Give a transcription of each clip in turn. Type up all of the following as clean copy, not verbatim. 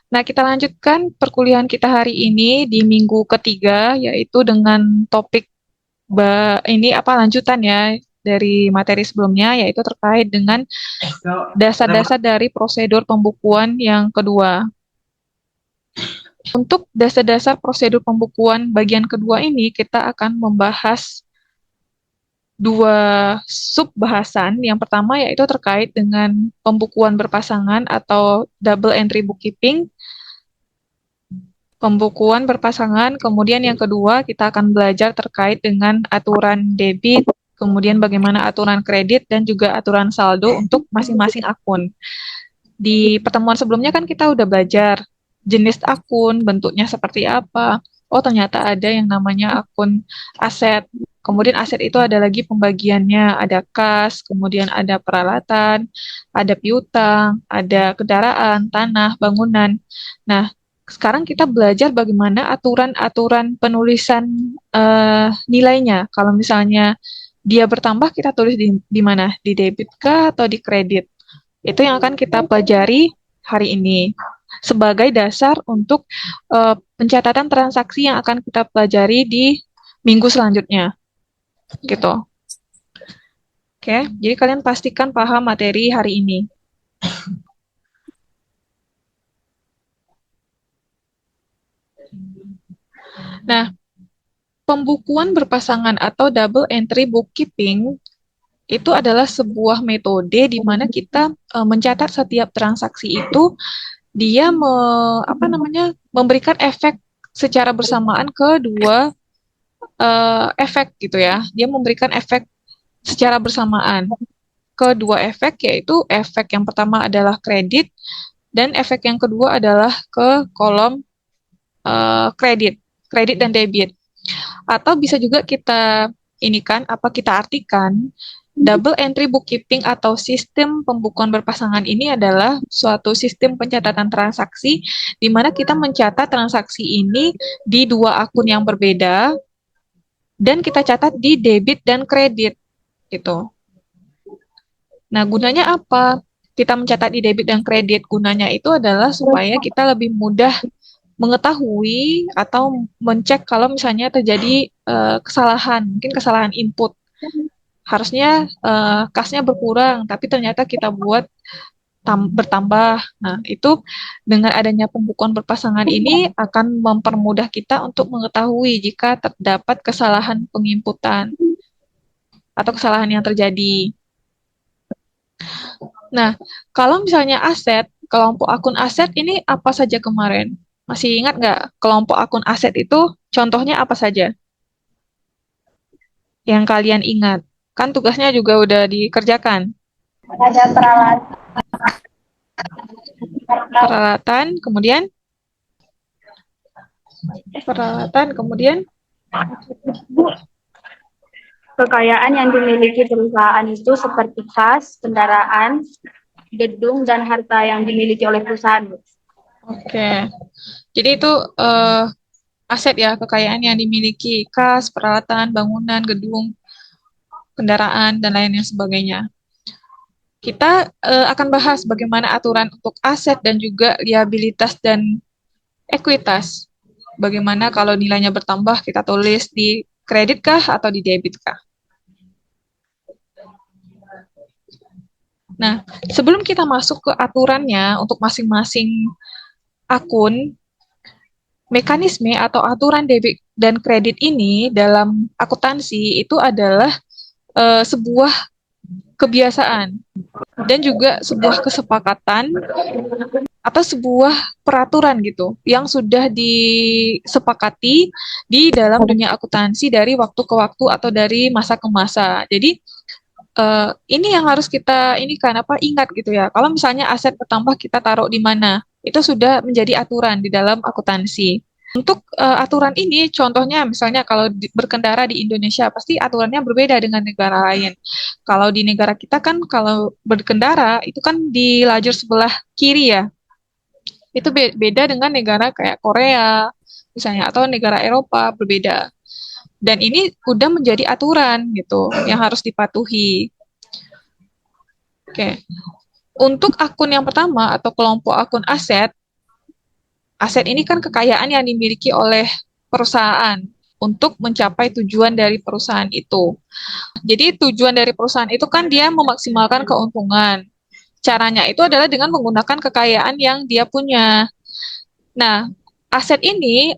Nah, kita lanjutkan perkuliahan kita hari ini di minggu ketiga, yaitu dengan topik ini lanjutan ya dari materi sebelumnya, yaitu terkait dengan dasar-dasar dari prosedur pembukuan yang kedua. Untuk dasar-dasar prosedur pembukuan bagian kedua ini, kita akan membahas dua sub bahasan. Yang pertama yaitu terkait dengan pembukuan berpasangan atau double entry bookkeeping. Pembukuan berpasangan, kemudian yang kedua kita akan belajar terkait dengan aturan debit, kemudian bagaimana aturan kredit dan juga aturan saldo untuk masing-masing akun. Di pertemuan sebelumnya kan kita udah belajar jenis akun, bentuknya seperti apa. Oh, ternyata ada yang namanya akun aset. Kemudian aset itu ada lagi pembagiannya, ada kas, kemudian ada peralatan, ada piutang, ada kendaraan, tanah, bangunan. Nah, sekarang kita belajar bagaimana aturan-aturan penulisan nilainya. Kalau misalnya dia bertambah, kita tulis di mana? Di debit kah atau di kredit? Itu yang akan kita pelajari hari ini sebagai dasar untuk pencatatan transaksi yang akan kita pelajari di minggu selanjutnya. Gitu. Oke, jadi kalian pastikan paham materi hari ini. Nah, pembukuan berpasangan atau double entry bookkeeping itu adalah sebuah metode di mana kita mencatat setiap transaksi itu dia memberikan efek secara bersamaan ke dua efek gitu ya. Dia memberikan efek secara bersamaan ke dua efek, yaitu efek yang pertama adalah kredit dan efek yang kedua adalah ke kolom kredit dan debit. Atau bisa juga kita kita artikan double entry bookkeeping atau sistem pembukuan berpasangan ini adalah suatu sistem pencatatan transaksi di mana kita mencatat transaksi ini di dua akun yang berbeda dan kita catat di debit dan kredit gitu. Nah, gunanya apa? Kita mencatat di debit dan kredit, gunanya itu adalah supaya kita lebih mudah mengetahui atau mencek kalau misalnya terjadi kesalahan, mungkin kesalahan input. Harusnya kasnya berkurang, tapi ternyata kita buat bertambah. Nah, itu dengan adanya pembukuan berpasangan ini akan mempermudah kita untuk mengetahui jika terdapat kesalahan penginputan atau kesalahan yang terjadi. Nah, kalau misalnya aset, kelompok akun aset ini apa saja kemarin? Masih ingat nggak kelompok akun aset itu contohnya apa saja yang kalian ingat? Kan tugasnya juga udah dikerjakan. Ada Peralatan, kemudian kekayaan yang dimiliki perusahaan itu seperti kas, kendaraan, gedung, dan harta yang dimiliki oleh perusahaan. oke. Jadi itu aset ya, kekayaan yang dimiliki, kas, peralatan, bangunan, gedung, kendaraan, dan lain sebagainya. Kita akan bahas bagaimana aturan untuk aset dan juga liabilitas dan ekuitas. Bagaimana kalau nilainya bertambah kita tulis di kredit kah atau di debit kah? Nah, sebelum kita masuk ke aturannya untuk masing-masing akun, mekanisme atau aturan debit dan kredit ini dalam akuntansi itu adalah sebuah kebiasaan dan juga sebuah kesepakatan atau sebuah peraturan gitu yang sudah disepakati di dalam dunia akuntansi dari waktu ke waktu atau dari masa ke masa. Jadi ini yang harus kita ingat gitu ya. Kalau misalnya aset bertambah kita taruh di mana, itu sudah menjadi aturan di dalam akuntansi. Untuk aturan ini, contohnya misalnya kalau berkendara di Indonesia, pasti aturannya berbeda dengan negara lain. Kalau di negara kita kan, kalau berkendara, itu kan di lajur sebelah kiri ya. Itu beda dengan negara kayak Korea, misalnya, atau negara Eropa, berbeda. Dan ini udah menjadi aturan gitu, yang harus dipatuhi. Oke. Untuk akun yang pertama, atau kelompok akun aset, Aset ini kan kekayaan yang dimiliki oleh perusahaan untuk mencapai tujuan dari perusahaan itu. Jadi tujuan dari perusahaan itu kan dia memaksimalkan keuntungan. Caranya itu adalah dengan menggunakan kekayaan yang dia punya. Nah, aset ini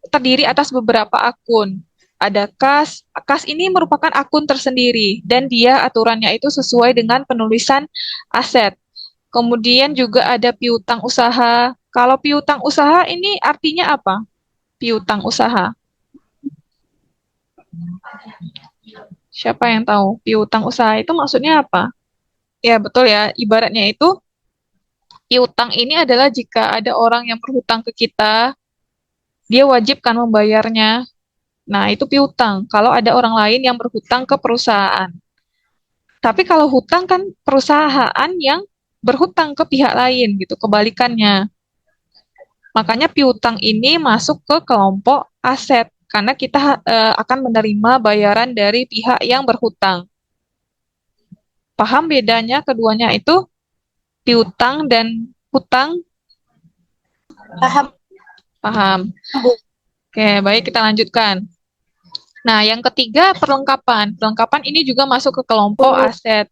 terdiri atas beberapa akun. Ada kas. Kas ini merupakan akun tersendiri dan dia aturannya itu sesuai dengan penulisan aset. Kemudian juga ada piutang usaha. Kalau piutang usaha ini artinya apa? Piutang usaha. Siapa yang tahu? Piutang usaha itu maksudnya apa? Ya, betul ya. Ibaratnya itu piutang ini adalah jika ada orang yang berhutang ke kita, dia wajib kan membayarnya. Nah, itu piutang. Kalau ada orang lain yang berhutang ke perusahaan. Tapi kalau hutang kan perusahaan yang berhutang ke pihak lain gitu, kebalikannya. Makanya piutang ini masuk ke kelompok aset karena kita akan menerima bayaran dari pihak yang berhutang. Paham bedanya keduanya itu? Piutang dan hutang? Paham, Paham. Bu. Oke, baik kita lanjutkan. Nah, yang ketiga perlengkapan. Perlengkapan ini juga masuk ke kelompok aset.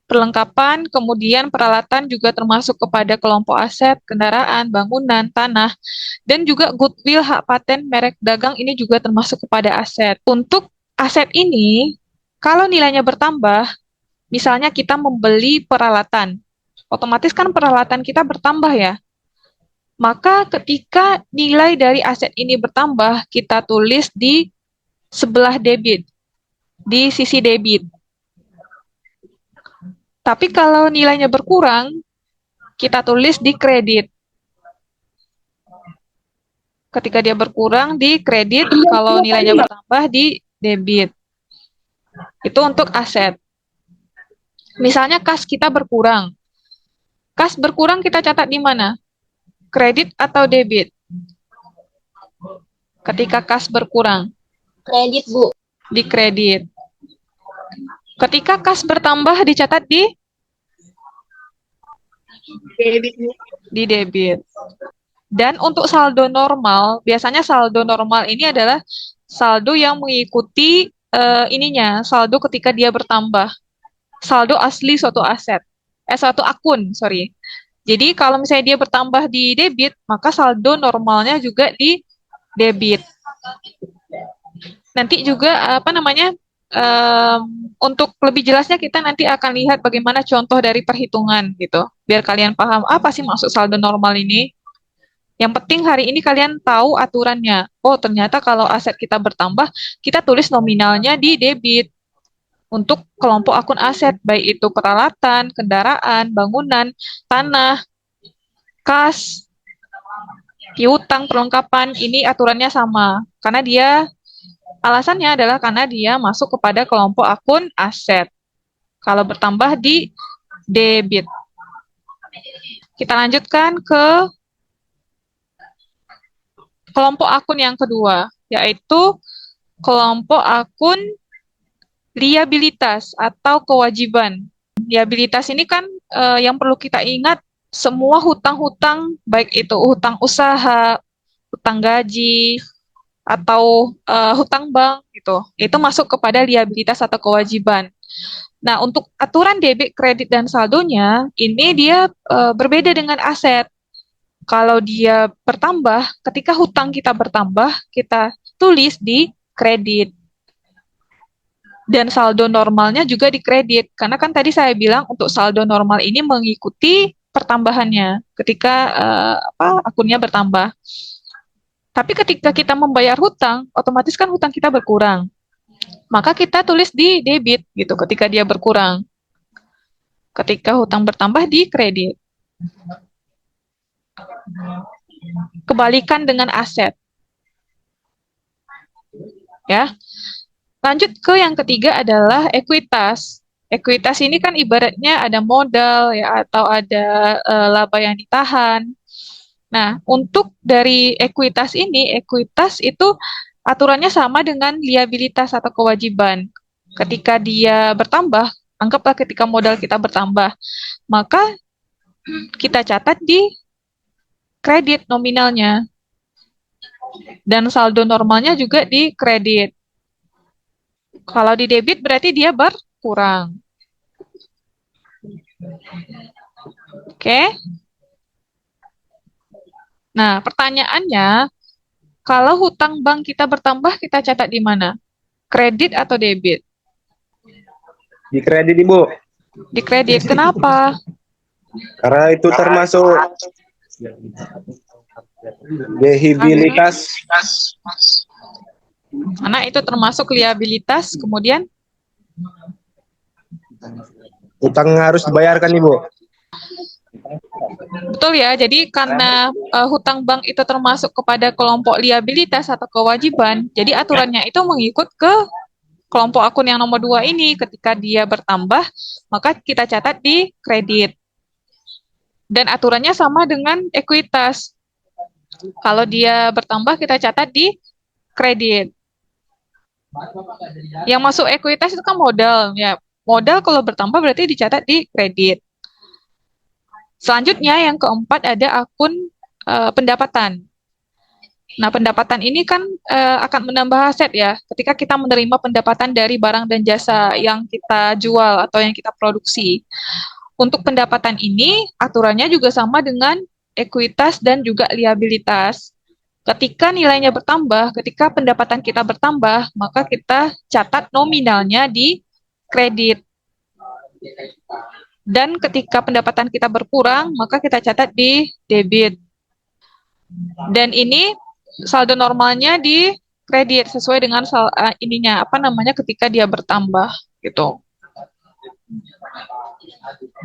Perlengkapan, kemudian peralatan juga termasuk kepada kelompok aset, kendaraan, bangunan, tanah, dan juga goodwill, hak paten, merek dagang ini juga termasuk kepada aset. Untuk aset ini, kalau nilainya bertambah, misalnya kita membeli peralatan, otomatis kan peralatan kita bertambah ya. Maka ketika nilai dari aset ini bertambah, kita tulis di sebelah debit, di sisi debit. Tapi kalau nilainya berkurang, kita tulis di kredit. Ketika dia berkurang di kredit, kalau nilainya bertambah di debit. Itu untuk aset. Misalnya kas kita berkurang. Kas berkurang kita catat di mana? Kredit atau debit? Ketika kas berkurang. Kredit, Bu. Di kredit. Ketika kas bertambah dicatat di? Debit, Bu. Di debit. Dan untuk saldo normal, biasanya saldo normal ini adalah saldo yang mengikuti saldo ketika dia bertambah. Saldo asli suatu aset. Suatu akun, sorry. Jadi kalau misalnya dia bertambah di debit, maka saldo normalnya juga di debit. Nanti juga untuk lebih jelasnya kita nanti akan lihat bagaimana contoh dari perhitungan gitu. Biar kalian paham apa sih maksud saldo normal ini. Yang penting hari ini kalian tahu aturannya. Oh, ternyata kalau aset kita bertambah, kita tulis nominalnya di debit. Untuk kelompok akun aset, baik itu peralatan, kendaraan, bangunan, tanah, kas, piutang, perlengkapan, ini aturannya sama. Karena alasannya adalah karena dia masuk kepada kelompok akun aset. Kalau bertambah di debit. Kita lanjutkan ke kelompok akun yang kedua, yaitu kelompok akun liabilitas atau kewajiban. Liabilitas ini kan yang perlu kita ingat semua hutang-hutang, baik itu hutang usaha, hutang gaji, atau hutang bank gitu. Itu masuk kepada liabilitas atau kewajiban. Nah, untuk aturan debit, kredit, dan saldonya, ini dia berbeda dengan aset. Kalau dia bertambah, ketika hutang kita bertambah, kita tulis di kredit. Dan saldo normalnya juga di kredit. Karena kan tadi saya bilang untuk saldo normal ini mengikuti pertambahannya ketika akunnya bertambah. Tapi ketika kita membayar hutang, otomatis kan hutang kita berkurang. Maka kita tulis di debit gitu ketika dia berkurang. Ketika hutang bertambah di kredit. Kebalikan dengan aset. Ya. Lanjut ke yang ketiga adalah ekuitas. Ekuitas ini kan ibaratnya ada modal ya atau ada laba yang ditahan. Nah, untuk dari ekuitas ini, ekuitas itu aturannya sama dengan liabilitas atau kewajiban. Ketika dia bertambah, anggaplah ketika modal kita bertambah, maka kita catat di kredit nominalnya. Dan saldo normalnya juga di kredit. Kalau di debit berarti dia berkurang. Oke. Nah, pertanyaannya, kalau hutang bank kita bertambah, kita catat di mana? Kredit atau debit? Di kredit, Ibu. Di kredit. Kenapa? Karena itu termasuk liabilitas. Karena itu termasuk liabilitas, kemudian Utang harus dibayarkan, Ibu. betul ya. Jadi karena hutang bank itu termasuk kepada kelompok liabilitas atau kewajiban, jadi aturannya itu mengikut ke kelompok akun yang nomor 2 ini. Ketika dia bertambah, maka kita catat di kredit. Dan aturannya sama dengan ekuitas. Kalau dia bertambah, kita catat di kredit. Yang masuk ekuitas itu kan modal, ya. Modal kalau bertambah berarti dicatat di kredit. Selanjutnya yang keempat ada akun pendapatan. Nah, pendapatan ini kan akan menambah aset ya. Ketika kita menerima pendapatan dari barang dan jasa yang kita jual atau yang kita produksi. Untuk pendapatan ini, aturannya juga sama dengan ekuitas dan juga liabilitas. Ketika nilainya bertambah, ketika pendapatan kita bertambah, maka kita catat nominalnya di kredit. Dan ketika pendapatan kita berkurang, maka kita catat di debit. Dan ini saldo normalnya di kredit sesuai dengan ketika dia bertambah gitu.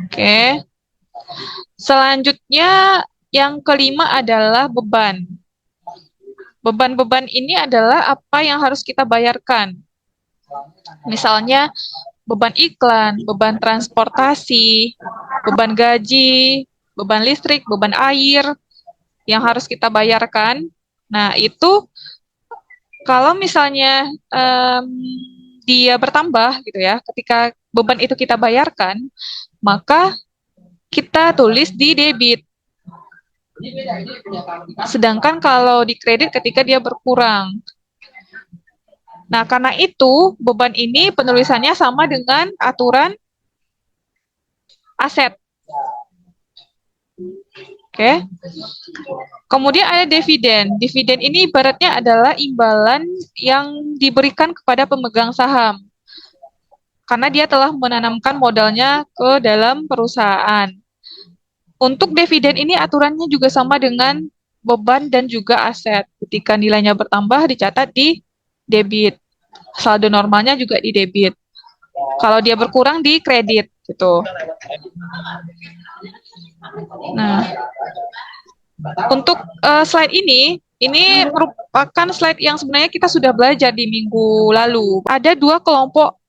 Oke. Selanjutnya yang kelima adalah beban. Beban-beban ini adalah apa yang harus kita bayarkan. Misalnya beban iklan, beban transportasi, beban gaji, beban listrik, beban air yang harus kita bayarkan. Nah, itu kalau misalnya dia bertambah gitu ya, ketika beban itu kita bayarkan, maka kita tulis di debit. Sedangkan kalau di kredit ketika dia berkurang. Nah, karena itu beban ini penulisannya sama dengan aturan aset. Oke. Kemudian ada dividen. Dividen ini ibaratnya adalah imbalan yang diberikan kepada pemegang saham. Karena dia telah menanamkan modalnya ke dalam perusahaan. Untuk dividen ini aturannya juga sama dengan beban dan juga aset. Ketika nilainya bertambah dicatat di debit. Saldo normalnya juga di debit. Kalau dia berkurang di kredit gitu. Nah, untuk slide ini merupakan slide yang sebenarnya kita sudah belajar di minggu lalu. Ada dua kelompok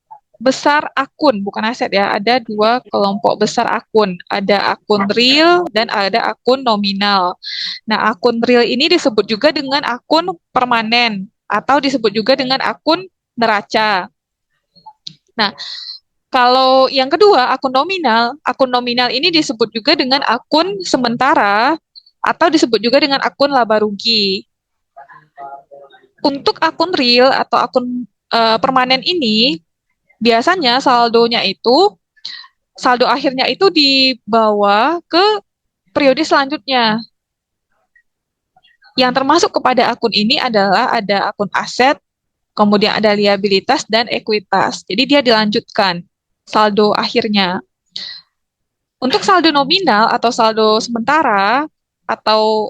besar akun, bukan aset ya. Ada dua kelompok besar akun. Ada akun real dan ada akun nominal. Nah, akun real ini disebut juga dengan akun permanen atau disebut juga dengan akun neraca. Nah, kalau yang kedua, akun nominal ini disebut juga dengan akun sementara atau disebut juga dengan akun laba rugi. Untuk akun real atau akun permanen ini, biasanya saldo akhirnya itu dibawa ke periode selanjutnya. Yang termasuk kepada akun ini adalah ada akun aset, kemudian ada liabilitas dan ekuitas. Jadi dia dilanjutkan saldo akhirnya. Untuk saldo nominal atau saldo sementara atau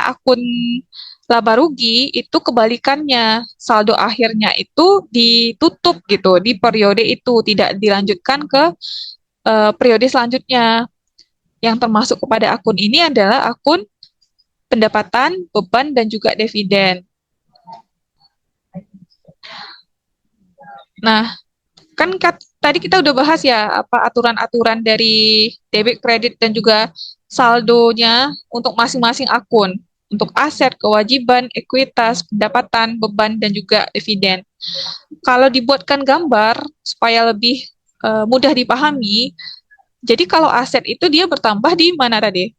akun laba rugi itu kebalikannya, saldo akhirnya itu ditutup gitu di periode itu, tidak dilanjutkan ke periode selanjutnya. Yang termasuk kepada akun ini adalah akun pendapatan, beban, dan juga dividen. Nah, kan tadi kita udah bahas ya apa aturan-aturan dari debit, kredit, dan juga saldonya untuk masing-masing akun. Untuk aset, kewajiban, ekuitas, pendapatan, beban, dan juga dividen. Kalau dibuatkan gambar supaya lebih mudah dipahami, jadi kalau aset itu dia bertambah di mana tadi?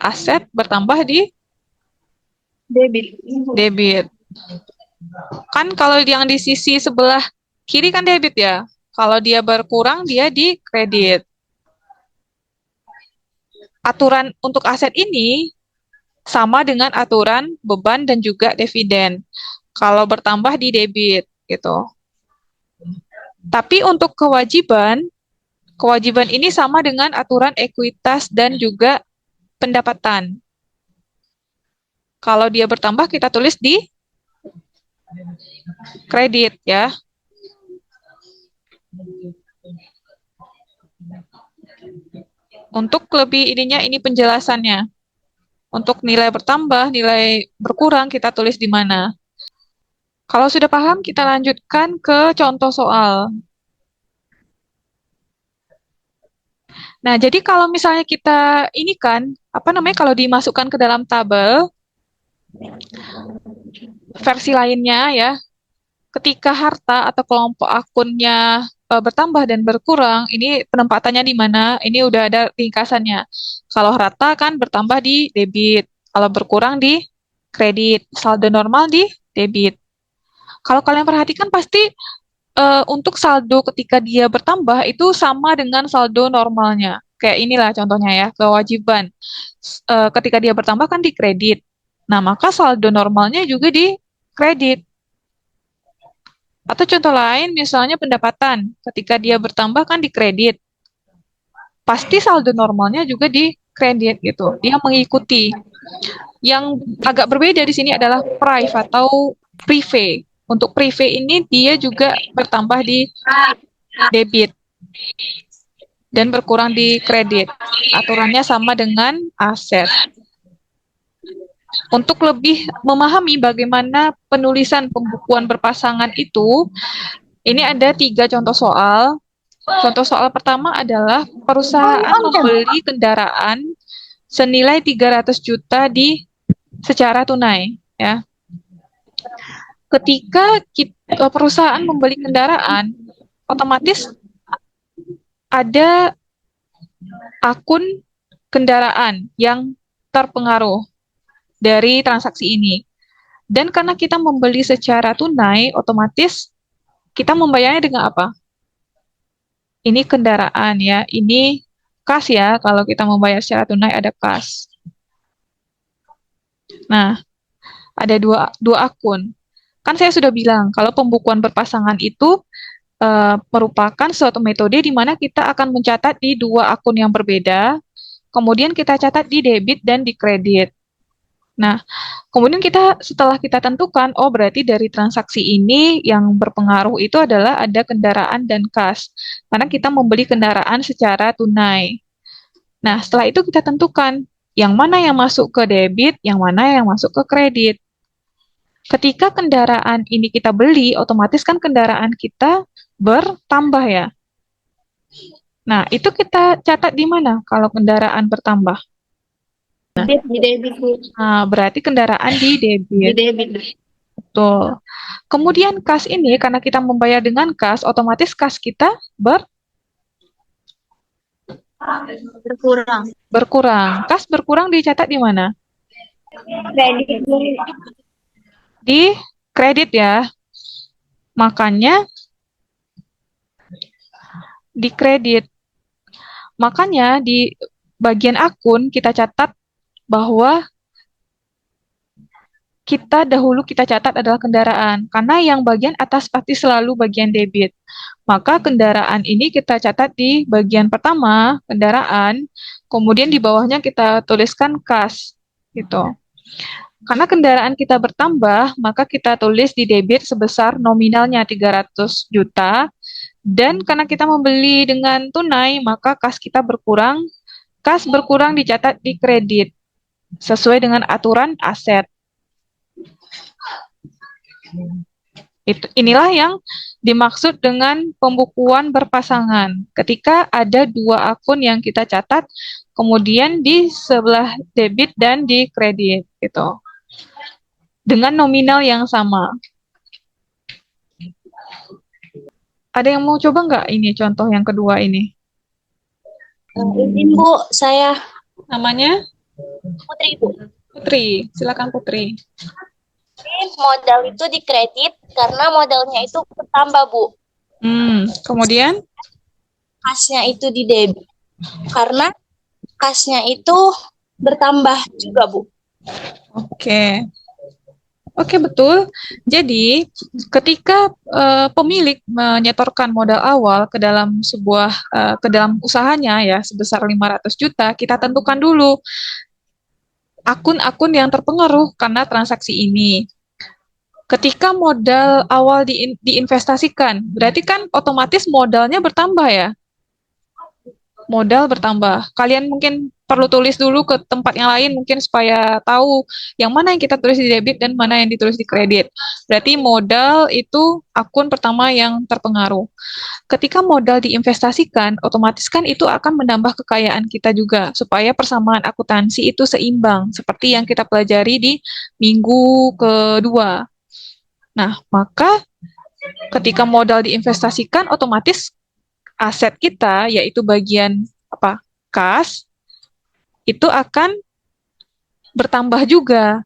aset bertambah di Debit. debit. Kan kalau yang di sisi sebelah kiri kan debit ya. Kalau dia berkurang, dia di kredit. Aturan untuk aset ini sama dengan aturan beban dan juga dividen. Kalau bertambah di debit gitu. Tapi untuk kewajiban ini sama dengan aturan ekuitas dan juga pendapatan. Kalau dia bertambah kita tulis di kredit ya. Untuk lebih ini penjelasannya. Untuk nilai bertambah, nilai berkurang kita tulis di mana. Kalau sudah paham, kita lanjutkan ke contoh soal. Nah, jadi kalau misalnya kita ini kan, kalau dimasukkan ke dalam tabel, versi lainnya ya, ketika harta atau kelompok akunnya bertambah dan berkurang, ini penempatannya di mana? Ini udah ada ringkasannya. Kalau harta kan bertambah di debit, kalau berkurang di kredit, saldo normal di debit. Kalau kalian perhatikan pasti untuk saldo ketika dia bertambah itu sama dengan saldo normalnya. Kayak inilah contohnya ya, kewajiban. Ketika dia bertambah kan di kredit. Nah, maka saldo normalnya juga di kredit. Atau contoh lain, misalnya pendapatan. Ketika dia bertambah kan di kredit. Pasti saldo normalnya juga di kredit gitu. Dia mengikuti. Yang agak berbeda di sini adalah prive atau prive. Untuk prive ini dia juga bertambah di debit dan berkurang di kredit. Aturannya sama dengan aset. Untuk lebih memahami bagaimana penulisan pembukuan berpasangan itu, ini ada 3 contoh soal. Contoh soal pertama adalah perusahaan membeli kendaraan senilai 300 juta secara tunai. Ya. Ketika perusahaan membeli kendaraan, otomatis ada akun kendaraan yang terpengaruh dari transaksi ini. Dan karena kita membeli secara tunai, otomatis kita membayarnya dengan apa? Ini kendaraan ya, ini kas ya, kalau kita membayar secara tunai ada kas. Nah, ada dua akun. Kan saya sudah bilang, kalau pembukuan berpasangan itu merupakan suatu metode di mana kita akan mencatat di 2 akun yang berbeda, kemudian kita catat di debit dan di kredit. Nah, kemudian setelah kita tentukan, oh berarti dari transaksi ini yang berpengaruh itu adalah ada kendaraan dan kas. Karena kita membeli kendaraan secara tunai. Nah, setelah itu kita tentukan yang mana yang masuk ke debit, yang mana yang masuk ke kredit. Ketika kendaraan ini kita beli, otomatis kan kendaraan kita bertambah ya. Nah, itu kita catat di mana kalau kendaraan bertambah? Di debit. Nah, berarti kendaraan di debit. Di debit. Betul. Kemudian kas ini, karena kita membayar dengan kas, otomatis kas kita berkurang. Kas berkurang dicatat di mana? Kredit. Di kredit ya. Makanya di kredit. Makanya di bagian akun kita catat bahwa dahulu kita catat adalah kendaraan, karena yang bagian atas pasti selalu bagian debit. Maka kendaraan ini kita catat di bagian pertama, kendaraan, kemudian di bawahnya kita tuliskan kas, gitu. Karena kendaraan kita bertambah, maka kita tulis di debit sebesar nominalnya 300 juta, dan karena kita membeli dengan tunai, maka kas kita berkurang. Kas berkurang dicatat di kredit, sesuai dengan aturan aset. Inilah yang dimaksud dengan pembukuan berpasangan. Ketika ada 2 akun yang kita catat, kemudian di sebelah debit dan di kredit, gitu. Dengan nominal yang sama. Ada yang mau coba nggak ini contoh yang kedua ini? Izin Bu, saya Namanya? Putri, Bu. Putri, silakan Putri. Jadi modal itu dikredit karena modalnya itu bertambah, Bu. Kemudian? Kasnya itu di debit karena kasnya itu bertambah juga, Bu. Oke. Oke, betul. Jadi, ketika pemilik menyetorkan modal awal ke dalam ke dalam usahanya ya sebesar 500 juta, kita tentukan dulu akun-akun yang terpengaruh karena transaksi ini. Ketika modal awal diinvestasikan, berarti kan otomatis modalnya bertambah ya. Modal bertambah. Kalian mungkin perlu tulis dulu ke tempat yang lain mungkin supaya tahu yang mana yang kita tulis di debit dan mana yang ditulis di kredit. Berarti modal itu akun pertama yang terpengaruh. Ketika modal diinvestasikan, otomatis kan itu akan menambah kekayaan kita juga supaya persamaan akuntansi itu seimbang seperti yang kita pelajari di minggu kedua. Nah, maka ketika modal diinvestasikan otomatis aset kita yaitu bagian kas itu akan bertambah juga.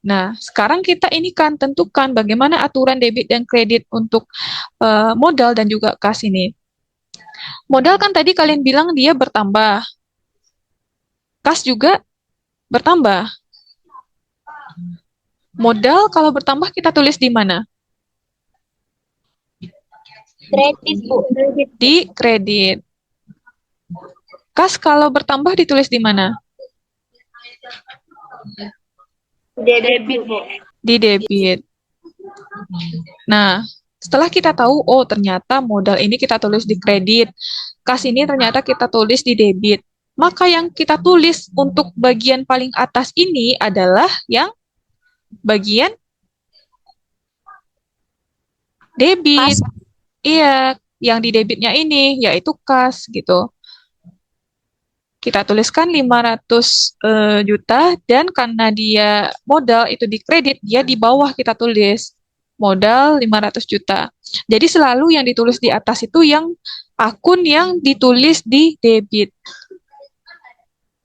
Nah, sekarang kita ini kan tentukan bagaimana aturan debit dan kredit untuk modal dan juga kas ini. Modal kan tadi kalian bilang dia bertambah. Kas juga bertambah. Modal kalau bertambah kita tulis di mana? Kredit, Bu. Di kredit. Kas kalau bertambah ditulis di mana? Debit, Bu. Di debit. Nah, setelah kita tahu, oh ternyata modal ini kita tulis di kredit, kas ini ternyata kita tulis di debit. Maka yang kita tulis untuk bagian paling atas ini adalah yang bagian debit. Kas. Iya, yang di debitnya ini yaitu kas gitu. Kita tuliskan 500 juta dan karena dia modal itu di kredit, dia di bawah kita tulis modal 500 juta. Jadi selalu yang ditulis di atas itu yang akun yang ditulis di debit.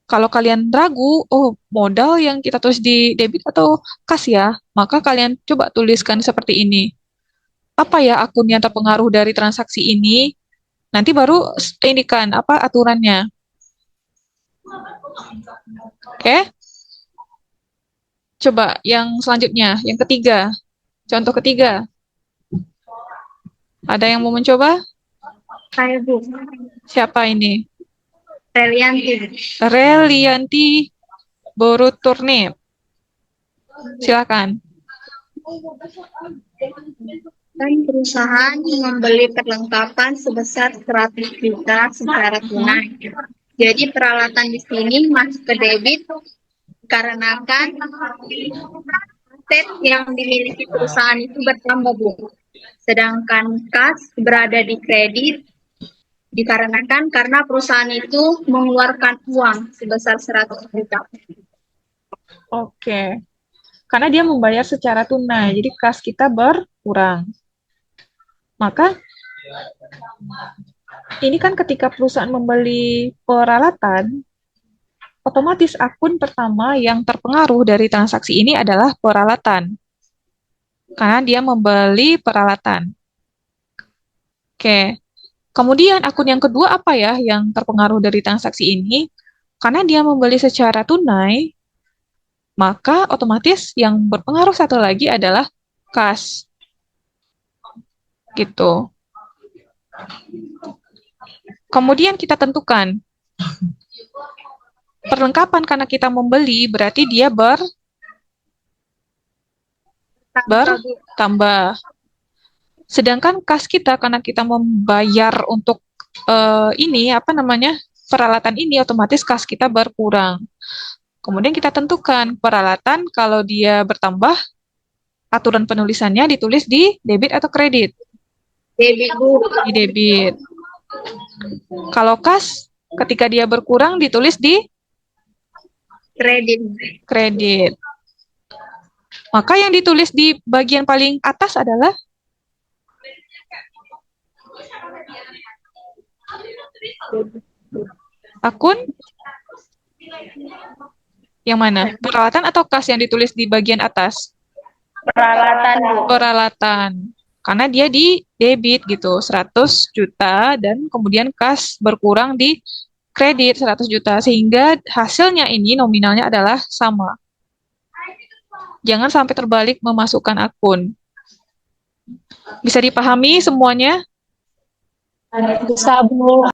Kalau kalian ragu, oh modal yang kita tulis di debit atau kas ya, maka kalian coba tuliskan seperti ini. Apa ya akun yang terpengaruh dari transaksi ini? Nanti baru ini kan apa aturannya. Oke? Coba yang selanjutnya, yang ketiga. Contoh ketiga. Ada yang mau mencoba? Saya, Bu. Siapa ini? Relianti. Relianti Boruturnip. Silakan. Kan perusahaan membeli perlengkapan sebesar 100 juta secara tunai. Jadi peralatan di sini masuk ke debit karena kan aset yang dimiliki perusahaan itu bertambah, Bu. Sedangkan kas berada di kredit dikarenakan karena perusahaan itu mengeluarkan uang sebesar 100 juta. Oke. Karena dia membayar secara tunai, jadi kas kita berkurang. Maka ini kan ketika perusahaan membeli peralatan, otomatis akun pertama yang terpengaruh dari transaksi ini adalah peralatan. Karena dia membeli peralatan. Oke. Kemudian akun yang kedua apa ya yang terpengaruh dari transaksi ini? Karena dia membeli secara tunai, maka otomatis yang berpengaruh satu lagi adalah kas. Gitu. Kemudian kita tentukan perlengkapan karena kita membeli berarti dia bertambah. Sedangkan kas kita karena kita membayar untuk peralatan ini otomatis kas kita berkurang. Kemudian kita tentukan peralatan kalau dia bertambah aturan penulisannya ditulis di debit atau kredit. Debit, Bu. Di debit. Kalau kas ketika dia berkurang ditulis di Kredit. kredit. Maka yang ditulis di bagian paling atas adalah akun Yang mana? Peralatan atau kas yang ditulis di bagian atas? Peralatan, Bu. Peralatan. Karena dia di debit gitu, 100 juta dan kemudian kas berkurang di kredit 100 juta sehingga hasilnya ini nominalnya adalah sama. Jangan sampai terbalik memasukkan akun. Bisa dipahami semuanya? Bisa, Bu.